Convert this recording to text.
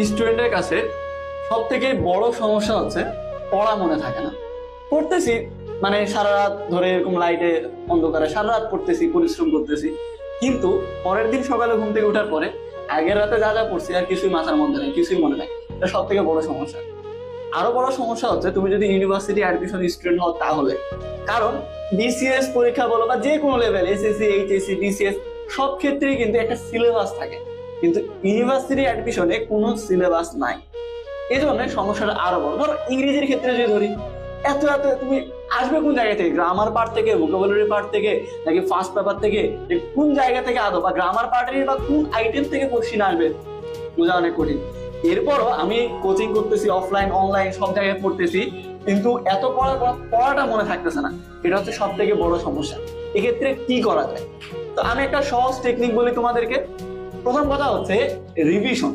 স্টুডেন্টের কাছে সব থেকে বড় সমস্যা হচ্ছে পড়া মনে থাকে না। পড়তেছি মানে সারা রাত ধরে এরকম লাইটে অন্ধকারে সারা রাত পড়তেছি, পরিশ্রম করতেছি, কিন্তু পরের দিন সকালে ঘুম থেকে ওঠার পরে আগের রাতে যা যা পড়ছি আর কিছুই মাথার মধ্যে নেই, কিছুই মনে নাই। এটা সব থেকে বড় সমস্যা। আরো বড় সমস্যা হচ্ছে তুমি যদি ইউনিভার্সিটি অ্যাডমিশন স্টুডেন্ট হও তাহলে, কারণ বিসিএস পরীক্ষা বলো বা যে কোনো লেভেল, এসএসসি, এইচএসসি, বিসিএস, সব ক্ষেত্রেই কিন্তু একটা সিলেবাস থাকে, কিন্তু ইউনিভার্সিটি অ্যাডমিশনে কোনো সিলেবাস নাই। এই জন্য সমস্যাটা আরো বড়। ধরো ইংরেজির ক্ষেত্রে যদি ধরি, এত এত তুমি আসবে কোন জায়গা থেকে? গ্রামার পার্ট থেকে, ভোকাবুলারি পার্ট থেকে, নাকি ফার্স্ট পেপার থেকে? কোন জায়গা থেকে আদৌ বা গ্রামার পার্টের বা কোন আইটেম থেকে কোশ্চিন আসবে বোঝা অনেক কঠিন। এরপরও আমি কোচিং করতেছি, অফলাইন অনলাইন সব জায়গায় পড়তেছি, কিন্তু এত পড়াটা মনে থাকতেছে না। এটা হচ্ছে সব থেকে বড় সমস্যা। এক্ষেত্রে কি করা যায়? তো আমি একটা সহজ টেকনিক বলি তোমাদেরকে। প্রথম কথা হচ্ছে রিভিশন।